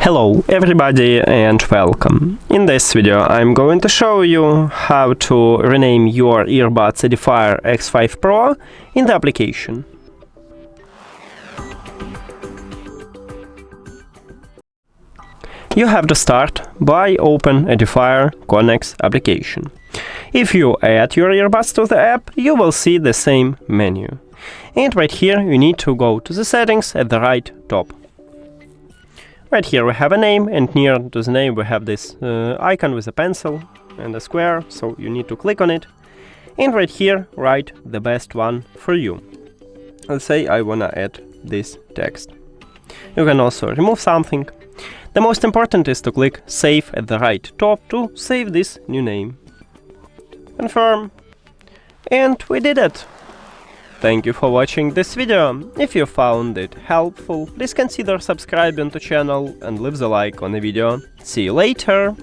Hello everybody and welcome. In this video I'm going to show you how to rename your earbuds EDIFIER X5 Pro in the application. You have to start by open EDIFIER Connex application. If you add your earbuds to the app, you will see the same menu. And right here you need to go to the settings at the right top. Right here we have a name, and near to the name we have this icon with a pencil and a square, so you need to click on it. And right here write the best one for you. Let's say I wanna add this text. You can also remove something. The most important is to click Save at the right top to save this new name. Confirm. And we did it! Thank you for watching this video. If you found it helpful, please consider subscribing to the channel and leave the like on the video. See you later!